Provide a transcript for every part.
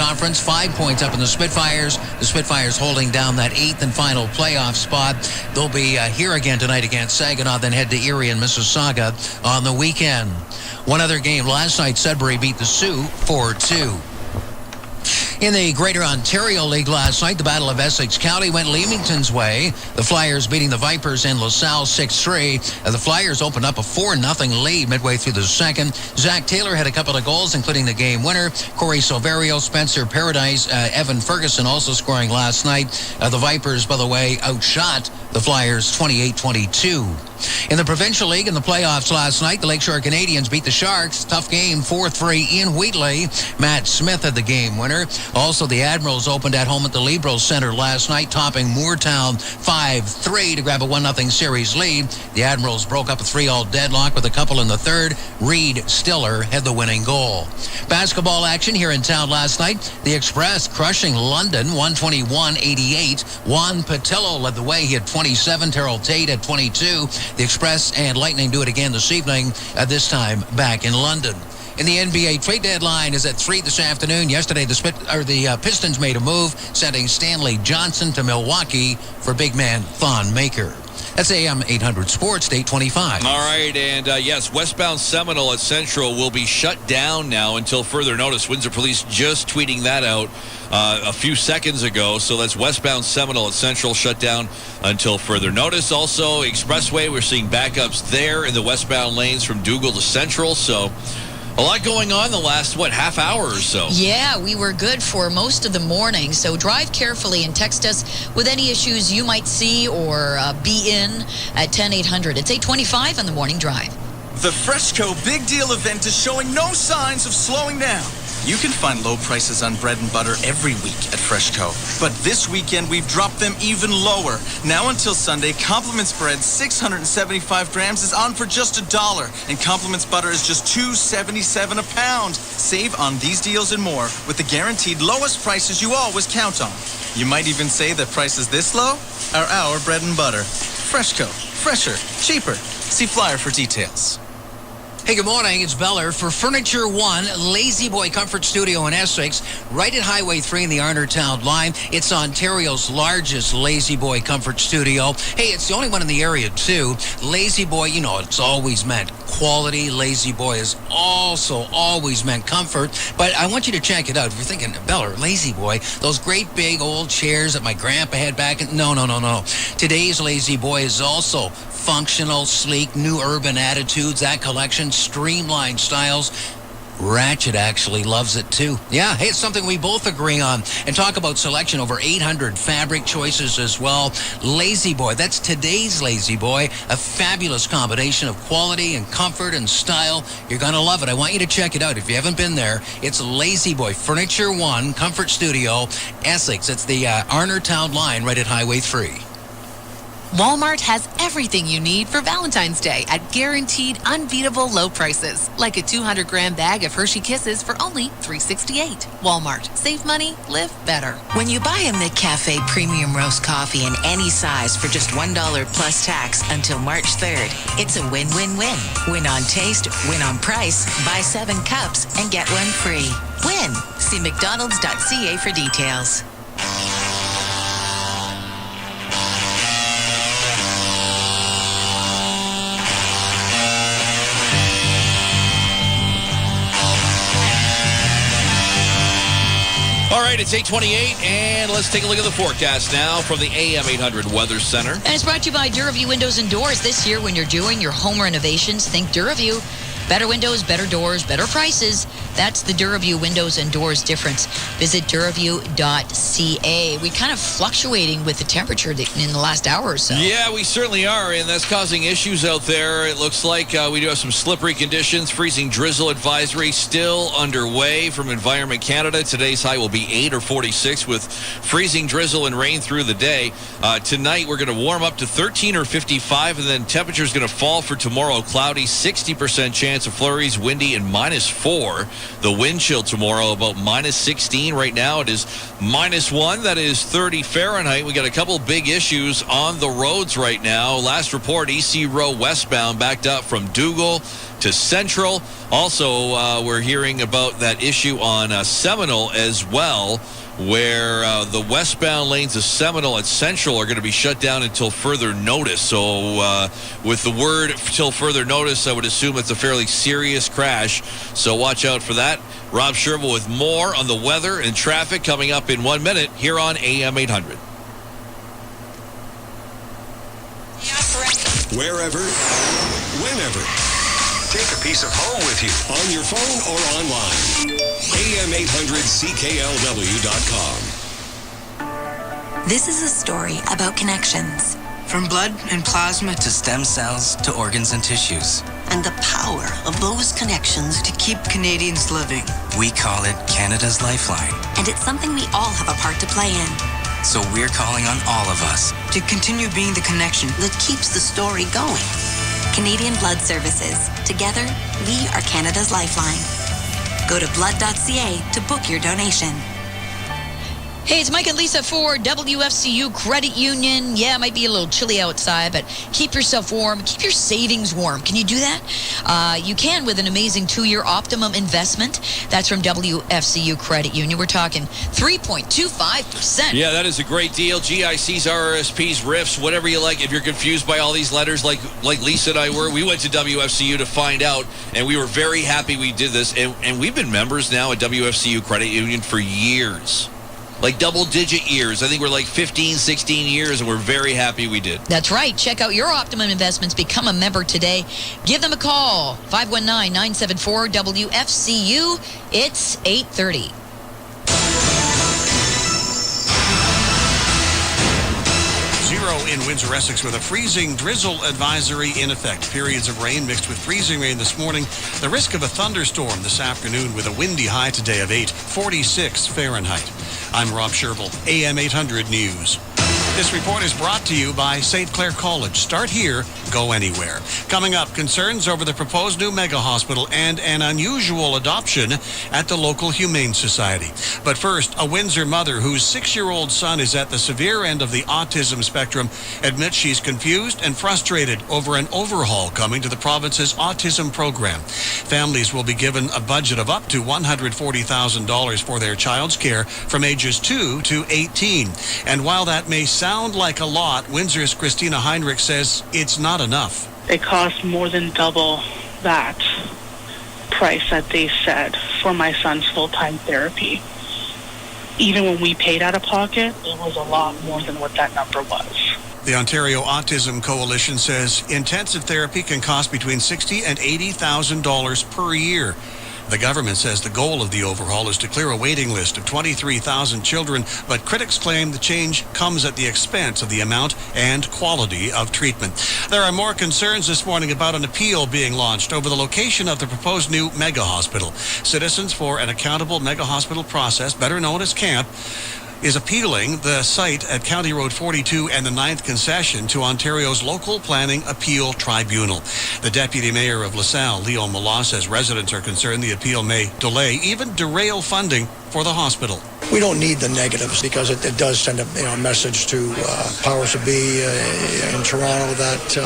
conference. 5 points up in the Spitfires. The Spitfires holding down that 8th and final playoff spot. They'll be here again tonight against Saginaw, then head to Erie and Mississauga on the weekend. One other game last night, Sudbury beat the Sioux 4-2. In the Greater Ontario League last night, the Battle of Essex County went Leamington's way. The Flyers beating the Vipers in LaSalle 6-3. The Flyers opened up a 4-0 lead midway through the second. Zach Taylor had a couple of goals, including the game winner. Corey Silverio, Spencer Paradise, Evan Ferguson also scoring last night. The Vipers, by the way, outshot the Flyers 28-22. In the Provincial League in the playoffs last night, the Lakeshore Canadians beat the Sharks. Tough game, 4-3 in Wheatley. Matt Smith had the game winner. Also, the Admirals opened at home at the Libro Center last night, topping Moortown 5-3 to grab a 1-0 series lead. The Admirals broke up a 3-all deadlock with a couple in the third. Reed Stiller had the winning goal. Basketball action here in town last night. The Express crushing London 121-88. Juan Patillo led the way. He had 27. Terrell Tate had 22. The Express and Lightning do it again this evening, this time back in London. In the NBA trade deadline is at 3 this afternoon. Yesterday, the Pistons made a move, sending Stanley Johnson to Milwaukee for big man Thon Maker. That's AM 800 Sports, 825. All right, and yes, westbound Seminole at Central will be shut down now until further notice. Windsor Police just tweeting that out a few seconds ago. So that's westbound Seminole at Central shut down until further notice. Also, Expressway, we're seeing backups there in the westbound lanes from Dougal to Central. So a lot going on the last, half hour or so. Yeah, we were good for most of the morning. So drive carefully and text us with any issues you might see or be in at 10800. It's 825 on the Morning Drive. The Freshco Big Deal event is showing no signs of slowing down. You can find low prices on bread and butter every week at Freshco. But this weekend, we've dropped them even lower. Now until Sunday, Compliments bread 675 grams is on for just $1. And Compliments butter is just $2.77 a pound. Save on these deals and more with the guaranteed lowest prices you always count on. You might even say that prices this low are our bread and butter. Freshco. Fresher. Cheaper. See flyer for details. Hey, good morning. It's Beller for Furniture One, Lazy Boy Comfort Studio in Essex, right at Highway 3 in the Arnertown line. It's Ontario's largest Lazy Boy Comfort Studio. Hey, it's the only one in the area, too. Lazy Boy, you know, it's always meant quality. Lazy Boy has also always meant comfort. But I want you to check it out. If you're thinking, Beller, Lazy Boy, those great big old chairs that my grandpa had back in... No. Today's Lazy Boy is also functional, sleek, new urban attitudes. That collection, streamlined styles. Ratchet actually loves it too. Yeah, hey, it's something we both agree on. And talk about selection, over 800 fabric choices as well. Lazy Boy, that's today's Lazy Boy. A fabulous combination of quality and comfort and style. You're going to love it. I want you to check it out. If you haven't been there, it's Lazy Boy Furniture One Comfort Studio, Essex. It's the Arnertown line right at Highway 3. Walmart has everything you need for Valentine's Day at guaranteed unbeatable low prices. Like a 200-gram bag of Hershey Kisses for only $3.68. Walmart. Save money, live better. When you buy a McCafe premium roast coffee in any size for just $1 plus tax until March 3rd, it's a win-win-win. Win on taste, win on price. Buy 7 cups and get one free. Win. See mcdonalds.ca for details. All right, it's 8:28, and let's take a look at the forecast now from the AM 800 Weather Center. And it's brought to you by DuraView Windows and Doors. This year, when you're doing your home renovations, think DuraView. Better windows, better doors, better prices. That's the DuraView Windows and Doors difference. Visit DuraView.ca. We're kind of fluctuating with the temperature in the last hour or so. Yeah, we certainly are, and that's causing issues out there. It looks like we do have some slippery conditions. Freezing drizzle advisory still underway from Environment Canada. Today's high will be 8 or 46 with freezing drizzle and rain through the day. Tonight, we're going to warm up to 13 or 55, and then temperature's going to fall for tomorrow. Cloudy, 60% chance of flurries, windy, and -4. The wind chill tomorrow about -16. Right now it is -1. That is 30 Fahrenheit. We got a couple big issues on the roads right now. Last report, EC Row westbound backed up from Dougal to Central. Also, we're hearing about that issue on Seminole as well, where the westbound lanes of Seminole at Central are going to be shut down until further notice. So with the word till further notice, I would assume it's a fairly serious crash. So watch out for that. Rob Sherville with more on the weather and traffic coming up in 1 minute here on AM 800. Wherever, whenever. Take a piece of home with you. On your phone or online. AM800CKLW.com. This is a story about connections. From blood and plasma to stem cells to organs and tissues. And the power of those connections to keep Canadians living. We call it Canada's Lifeline. And it's something we all have a part to play in. So we're calling on all of us to continue being the connection that keeps the story going. Canadian Blood Services. Together, we are Canada's Lifeline. Go to blood.ca to book your donation. Hey, it's Mike and Lisa for WFCU Credit Union. Yeah, it might be a little chilly outside, but keep yourself warm. Keep your savings warm. Can you do that? You can with an amazing 2-year optimum investment. That's from WFCU Credit Union. We're talking 3.25%. Yeah, that is a great deal. GICs, RRSPs, RIFs, whatever you like. If you're confused by all these letters like Lisa and I were, we went to WFCU to find out, and we were very happy we did this. And we've been members now at WFCU Credit Union for years. Like double-digit years. I think we're like 15, 16 years, and we're very happy we did. That's right. Check out your optimum investments. Become a member today. Give them a call. 519-974-WFCU. It's 8:30. Zero in Windsor, Essex, with a freezing drizzle advisory in effect. Periods of rain mixed with freezing rain this morning. The risk of a thunderstorm this afternoon with a windy high today of 46 Fahrenheit. I'm Rob Sherville, AM 800 News. This report is brought to you by St. Clair College. Start here, go anywhere. Coming up, concerns over the proposed new mega hospital and an unusual adoption at the local Humane Society. But first, a Windsor mother whose 6-year-old son is at the severe end of the autism spectrum admits she's confused and frustrated over an overhaul coming to the province's autism program. Families will be given a budget of up to $140,000 for their child's care from ages 2 to 18. And while that may sound like a lot, Windsor's Christina Heinrich says it's not enough. It costs more than double that price that they said for my son's full-time therapy. Even when we paid out of pocket, it was a lot more than what that number was. The Ontario Autism Coalition says intensive therapy can cost between $60,000 and $80,000 per year. The government says the goal of the overhaul is to clear a waiting list of 23,000 children, but critics claim the change comes at the expense of the amount and quality of treatment. There are more concerns this morning about an appeal being launched over the location of the proposed new mega hospital. Citizens for an Accountable Mega Hospital Process, better known as CAMP, is appealing the site at County Road 42 and the 9th concession to Ontario's Local Planning Appeal Tribunal. The Deputy Mayor of LaSalle, Leo Mala, says residents are concerned the appeal may delay, even derail funding for the hospital. We don't need the negatives because it does send a message to powers that be in Toronto that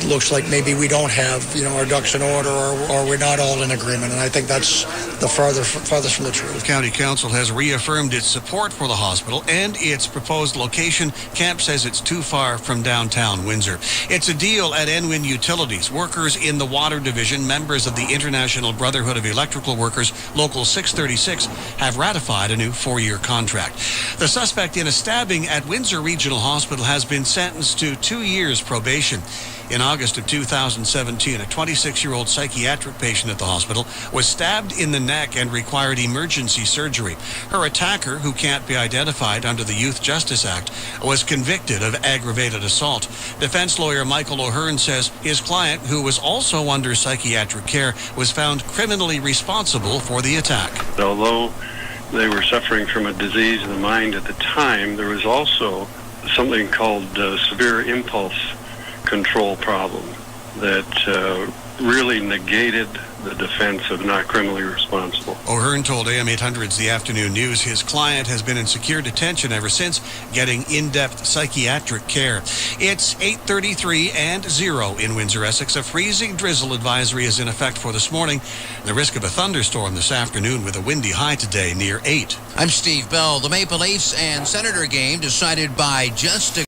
looks like maybe we don't have our ducks in order or we're not all in agreement. And I think that's the farthest from the truth. County Council has reaffirmed its support for the hospital and its proposed location. Camp says it's too far from downtown Windsor. It's a deal at Enwin Utilities. Workers in the water division, members of the International Brotherhood of Electrical Workers, Local 636, have ratified a new 4-year contract. The suspect in a stabbing at Windsor Regional Hospital has been sentenced to 2 years probation. In August of 2017, a 26-year-old psychiatric patient at the hospital was stabbed in the neck and required emergency surgery. Her attacker, who can't be identified under the Youth Justice Act, was convicted of aggravated assault. Defense lawyer Michael O'Hearn says his client, who was also under psychiatric care, was found criminally responsible for the attack. Although they were suffering from a disease of the mind at the time, there was also something called severe impulse control problem that really negated the defense of not criminally responsible. O'Hearn told AM 800's The Afternoon News his client has been in secure detention ever since, getting in-depth psychiatric care. It's 8:33 and 0 in Windsor, Essex. A freezing drizzle advisory is in effect for this morning. The risk of a thunderstorm this afternoon with a windy high today near 8. I'm Steve Bell. The Maple Leafs and Senator game decided by just a